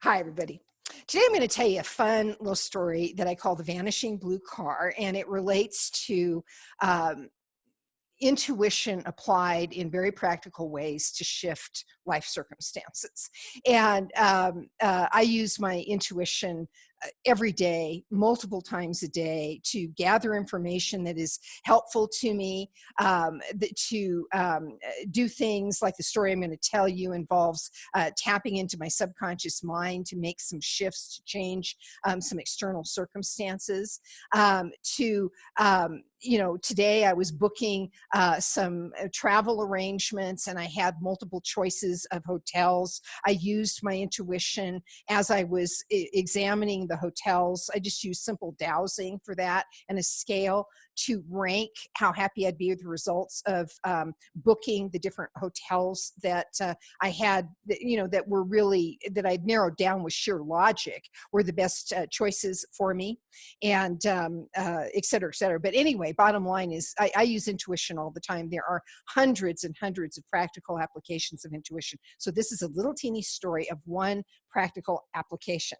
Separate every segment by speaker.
Speaker 1: Hi, everybody. Today I'm going to tell you a fun little story that I call the Vanishing Blue Car, and it relates to um, intuition applied in very practical ways to shift life circumstances. And I use my intuition every day, multiple times a day, to gather information that is helpful to me, do things like the story I'm going to tell you involves tapping into my subconscious mind to make some shifts, to change some external circumstances. Today I was booking some travel arrangements, and I had multiple choices of hotels. I used my intuition as I was examining the hotels. I just used simple dowsing for that and a scale to rank how happy I'd be with the results of booking the different hotels that I had, that were really, that I'd narrowed down with sheer logic, were the best choices for me, and et cetera, et cetera. But anyway, bottom line is I use intuition all the time. There are hundreds and hundreds of practical applications of intuition. So this is a little teeny story of one practical application.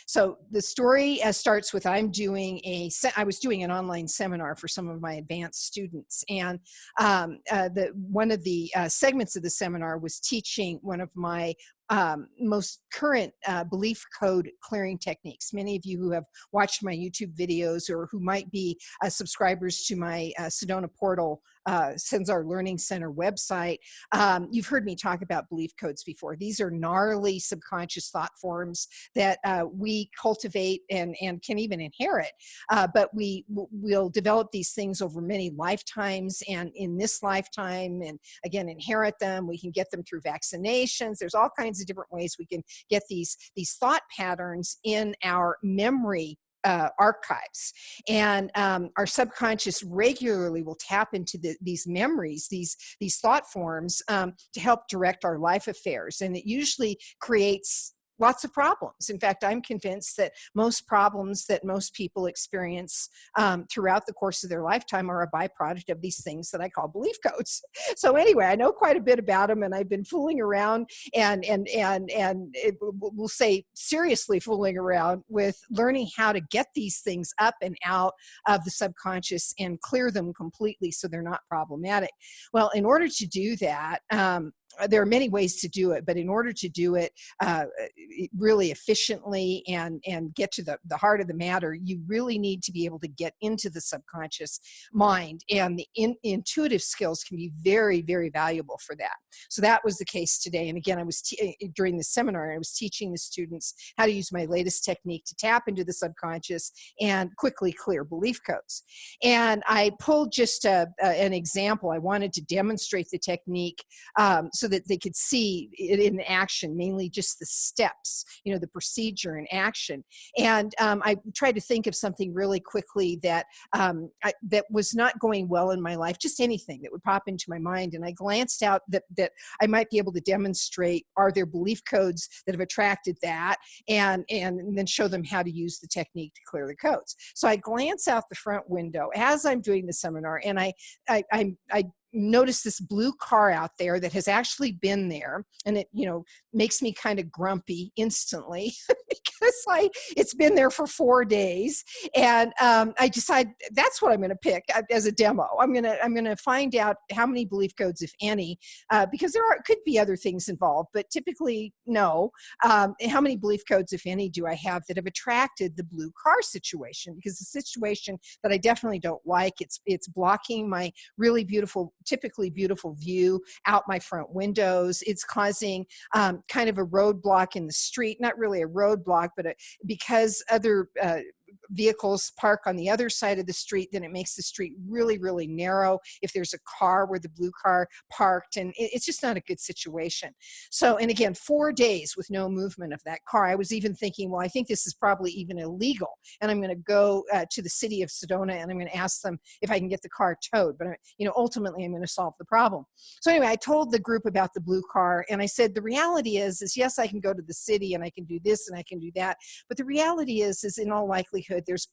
Speaker 1: So the story starts with I was doing an online seminar for some of my advanced students, and one of the segments of the seminar was teaching one of my most current belief code clearing techniques. Many of you who have watched my YouTube videos or who might be subscribers to my Sedona Portal Senzar Learning Center website, you've heard me talk about belief codes before. These are gnarly subconscious thought forms that we cultivate and can even inherit, but we'll develop these things over many lifetimes, and in this lifetime, and again, inherit them. We can get them through vaccinations. There's all kinds of different ways we can get these thought patterns in our memory archives, and our subconscious regularly will tap into these memories, these thought forms, to help direct our life affairs, and it usually creates lots of problems. In fact, I'm convinced that most problems that most people experience throughout the course of their lifetime are a byproduct of these things that I call belief codes. So anyway, I know quite a bit about them, and I've been fooling around, and we'll say seriously fooling around with learning how to get these things up and out of the subconscious and clear them completely so they're not problematic. Well, in order to do that, there are many ways to do it, but in order to do it really efficiently and get to the heart of the matter, you really need to be able to get into the subconscious mind, and the intuitive skills can be very, very valuable for that. So that was the case today. And again, I was during the seminar, I was teaching the students how to use my latest technique to tap into the subconscious and quickly clear belief codes. And I pulled just an example. I wanted to demonstrate the technique so that they could see it in action, mainly just the steps, the procedure in action. And I tried to think of something really quickly that that was not going well in my life, just anything that would pop into my mind. And I glanced out that I might be able to demonstrate, are there belief codes that have attracted that, and then show them how to use the technique to clear the codes. So I glance out the front window as I'm doing the seminar, and I notice this blue car out there that has actually been there, and it makes me kind of grumpy instantly because it's been there for 4 days, and I decide that's what I'm going to pick as a demo. I'm going to find out how many belief codes, if any, because could be other things involved, but typically no. How many belief codes, if any, do I have that have attracted the blue car situation? Because the situation that I definitely don't like, it's blocking my really beautiful, typically beautiful view out my front windows. It's causing kind of a roadblock in the street, not really a roadblock, but because other vehicles park on the other side of the street, then it makes the street really, really narrow if there's a car where the blue car parked, and it's just not a good situation. So, and again, 4 days with no movement of that car. I was even thinking, well, I think this is probably even illegal, and I'm going to go to the city of Sedona, and I'm going to ask them if I can get the car towed, but ultimately I'm going to solve the problem. So anyway, I told the group about the blue car, and I said, the reality is yes, I can go to the city and I can do this and I can do that, but the reality is in all likelihood, there's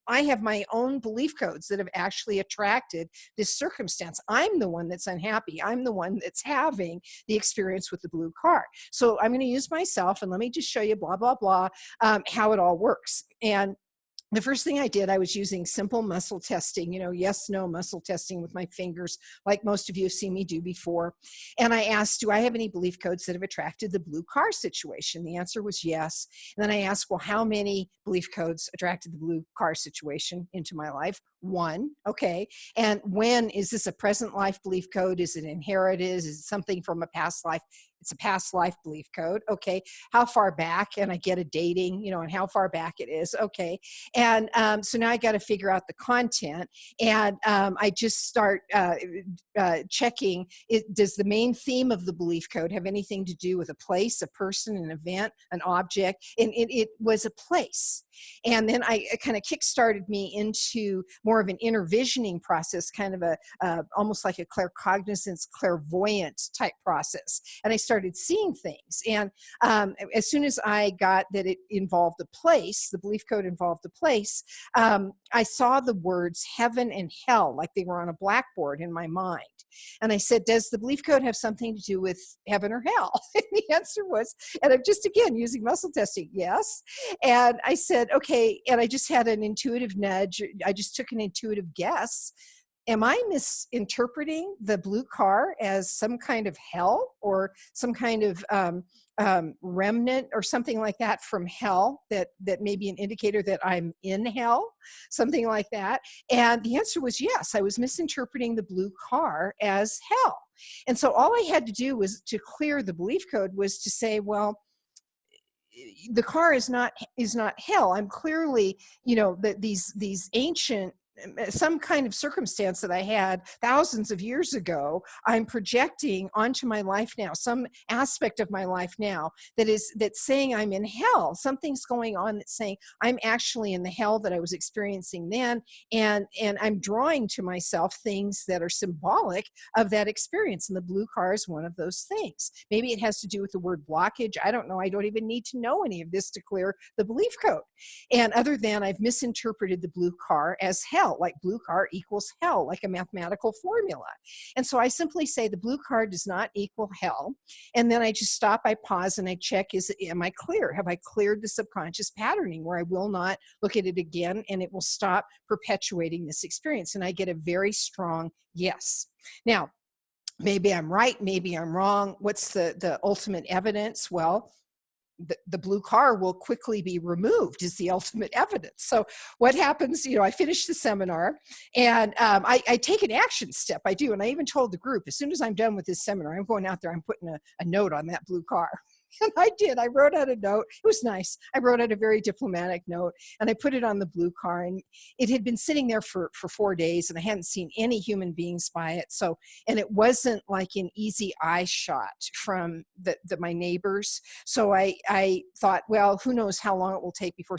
Speaker 1: I have my own belief codes that have actually attracted this circumstance. I'm the one that's unhappy. I'm the one that's having the experience with the blue car. So I'm going to use myself, and let me just show you blah, blah, blah, how it all works. And the first thing I did, I was using simple muscle testing, yes, no muscle testing with my fingers, like most of you have seen me do before. And I asked, do I have any belief codes that have attracted the blue car situation? The answer was yes. And then I asked, well, how many belief codes attracted the blue car situation into my life? One. Okay. And when is this a present life belief code? Is it inherited? Is it something from a past life? It's a past life belief code. Okay. How far back? And I get a dating, and how far back it is. Okay. And so now I got to figure out the content, and I just start checking, does the main theme of the belief code have anything to do with a place, a person, an event, an object? And it was a place. And then it kind of kickstarted me into more of an inner visioning process, kind of a almost like a claircognizance, clairvoyant type process. And I started seeing things. And as soon as I got that it involved a place, the belief code involved a place, I saw the words heaven and hell like they were on a blackboard in my mind. And I said, does the belief code have something to do with heaven or hell? And the answer was, and I'm just, again, using muscle testing, yes. And I said, okay, and I just had an intuitive nudge. I just took an intuitive guess. Am I misinterpreting the blue car as some kind of hell, or some kind of remnant or something like that from hell, that may be an indicator that I'm in hell, something like that? And the answer was yes. I was misinterpreting the blue car as hell. And so all I had to do was to clear the belief code, was to say, well, the car is not hell. I'm clearly, that these ancient, some kind of circumstance that I had thousands of years ago, I'm projecting onto my life now, some aspect of my life now that's saying I'm in hell. Something's going on that's saying I'm actually in the hell that I was experiencing then, and I'm drawing to myself things that are symbolic of that experience. And the blue car is one of those things. Maybe it has to do with the word blockage. I don't know. I don't even need to know any of this to clear the belief code. And other than I've misinterpreted the blue car as hell, like blue car equals hell, like a mathematical formula. And so I simply say the blue car does not equal hell. And then I just stop, I pause, and I check, am I clear? Have I cleared the subconscious patterning where I will not look at it again, and it will stop perpetuating this experience? And I get a very strong yes. Now, maybe I'm right, maybe I'm wrong. What's the ultimate evidence? Well, the blue car will quickly be removed is the ultimate evidence. So what happens, I finish the seminar, and I take an action step. I do. And I even told the group, as soon as I'm done with this seminar, I'm going out there, I'm putting a note on that blue car. And I did. I wrote out a note. It was nice. I wrote out a very diplomatic note, and I put it on the blue car. And it had been sitting there for 4 days, and I hadn't seen any human beings by it. So, and it wasn't like an easy eye shot from my neighbors. So I thought, well, who knows how long it will take before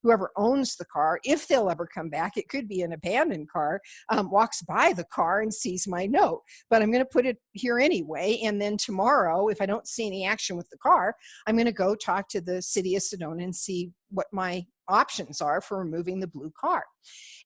Speaker 1: whoever owns the car, if they'll ever come back, it could be an abandoned car, walks by the car and sees my note. But I'm going to put it here anyway. And then tomorrow, if I don't see any action with the car, I'm going to go talk to the city of Sedona and see what my options are for removing the blue car.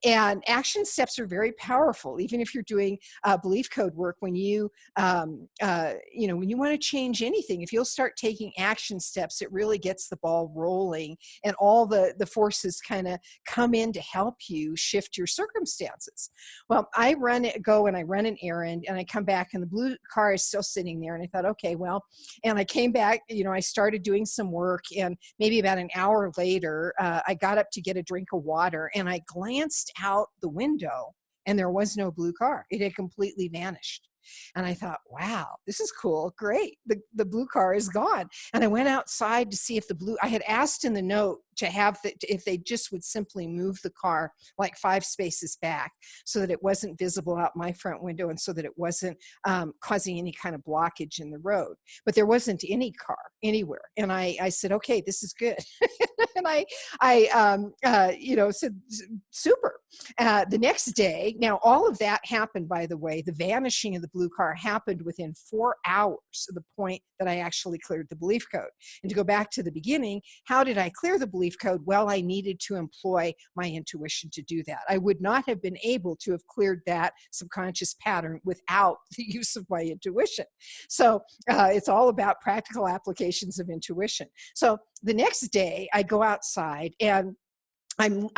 Speaker 1: And action steps are very powerful, even if you're doing belief code work. When you, when you want to change anything, if you'll start taking action steps, it really gets the ball rolling, and all the forces kind of come in to help you shift your circumstances. Well, I go and I run an errand, and I come back, and the blue car is still sitting there. And I thought, okay, well, and I came back, I started doing some work, and maybe about an hour later, I got up to get a drink of water, and I glanced out the window, and there was no blue car. It had completely vanished. And I thought, wow, this is cool. Great. The blue car is gone. And I went outside to see if I had asked in the note to have if they just would simply move the car like 5 spaces back, so that it wasn't visible out my front window, and so that it wasn't causing any kind of blockage in the road. But there wasn't any car anywhere. And I said, okay, this is good. And I said, super. The next day, now all of that happened, by the way, the vanishing of the blue car happened within 4 hours of the point that I actually cleared the belief code. And to go back to the beginning, how did I clear the belief belief code, well, I needed to employ my intuition to do that. I would not have been able to have cleared that subconscious pattern without the use of my intuition. So it's all about practical applications of intuition. So the next day I go outside and I'm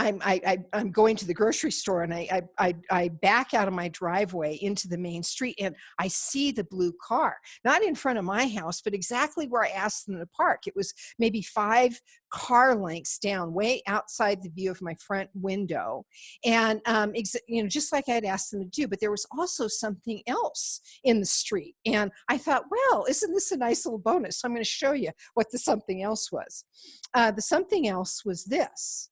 Speaker 1: going to the grocery store, and I back out of my driveway into the main street, and I see the blue car, not in front of my house, but exactly where I asked them to park. It was maybe 5 car lengths down, way outside the view of my front window, and just like I'd asked them to do. But there was also something else in the street, and I thought, well, isn't this a nice little bonus? So I'm going to show you what the something else was. The something else was this.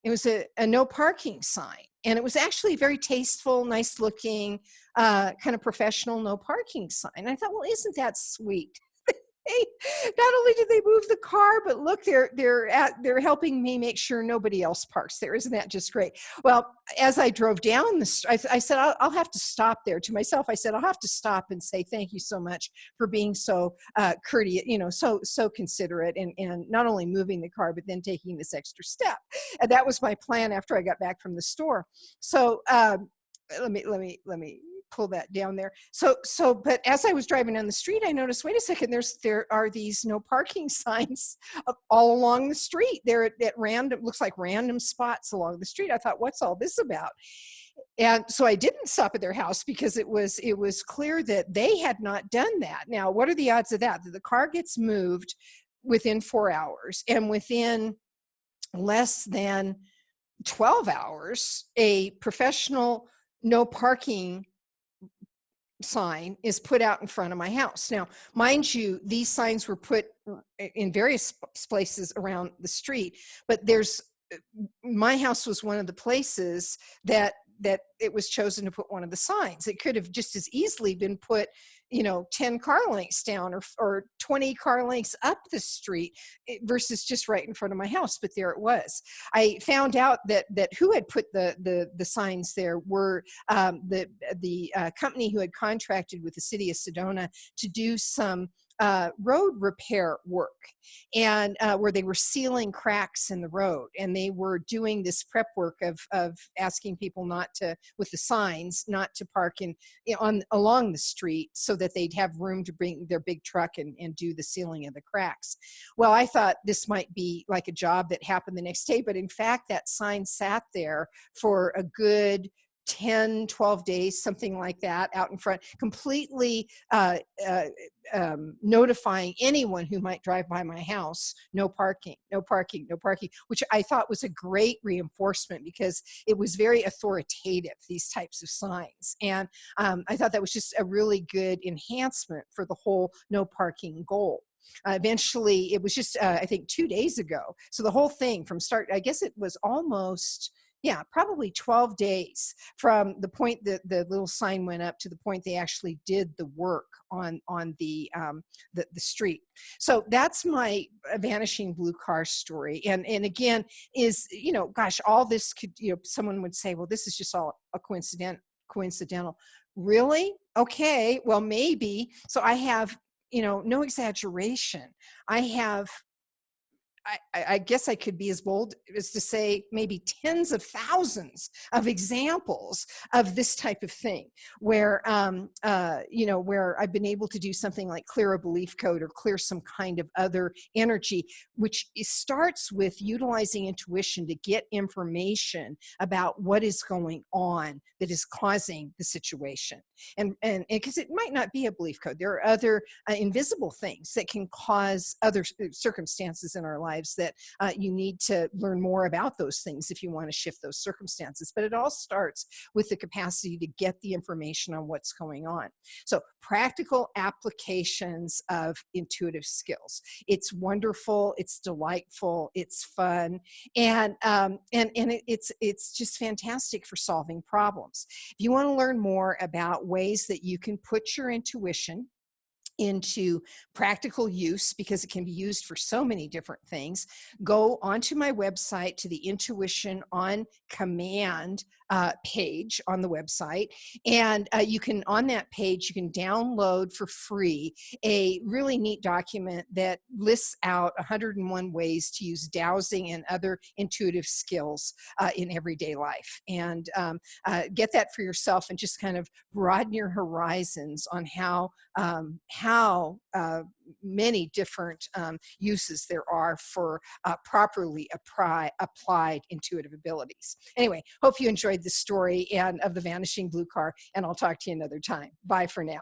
Speaker 1: It was a no parking sign, and it was actually very tasteful, nice looking, kind of professional no parking sign. And I thought, well, isn't that sweet? Not only did they move the car, but look, they're helping me make sure nobody else parks there. Isn't that just great? Well, as I drove down I said, I'll have to stop there. To myself, I said, I'll have to stop and say thank you so much for being so courteous, so considerate, and not only moving the car, but then taking this extra step. And that was my plan after I got back from the store. So let me pull that down there. But as I was driving down the street, I noticed, wait a second, there are these no parking signs all along the street. They're at random, looks like random spots along the street. I thought, what's all this about? And so I didn't stop at their house because it was clear that they had not done that. Now, what are the odds of that? That the car gets moved within 4 hours, and within less than 12 hours, a professional no parking sign is put out in front of my house. Now, mind you, these signs were put in various places around the street, but my house was one of the places that it was chosen to put one of the signs. It could have just as easily been put 10 car lengths down or 20 car lengths up the street versus just right in front of my house. But there it was. I found out that who had put the signs there were the company who had contracted with the city of Sedona to do some road repair work, and where they were sealing cracks in the road, and they were doing this prep work of asking people not to, with the signs, not to park along the street so that they'd have room to bring their big truck and do the sealing of the cracks. Well, I thought this might be like a job that happened the next day, but in fact that sign sat there for a good 10, 12 days, something like that, out in front, completely notifying anyone who might drive by my house, no parking, no parking, no parking, which I thought was a great reinforcement because it was very authoritative, these types of signs. And I thought that was just a really good enhancement for the whole no parking goal. Eventually, it was just, I think 2 days ago. So the whole thing from start, I guess it was almost, probably 12 days from the point that the little sign went up to the point they actually did the work on the street. So that's my Vanishing Blue Car story. And again, is, gosh, all this could, someone would say, well, this is just all a coincidental. Really? Okay, well, maybe. So I have, no exaggeration, I guess I could be as bold as to say maybe tens of thousands of examples of this type of thing where, where I've been able to do something like clear a belief code or clear some kind of other energy, which starts with utilizing intuition to get information about what is going on that is causing the situation. And because it might not be a belief code, there are other invisible things that can cause other circumstances in our lives that you need to learn more about those things if you want to shift those circumstances. But it all starts with the capacity to get the information on what's going on. So practical applications of intuitive skills. It's wonderful, it's delightful, it's fun, and it's just fantastic for solving problems. If you want to learn more about ways that you can put your intuition into practical use, because it can be used for so many different things, go onto my website to the Intuition on Command page on the website. And you can, on that page, you can download for free a really neat document that lists out 101 ways to use dowsing and other intuitive skills in everyday life. And get that for yourself and just kind of broaden your horizons on how many different uses there are for properly applied intuitive abilities. Anyway, hope you enjoyed the story and of the Vanishing Blue Car, and I'll talk to you another time. Bye for now.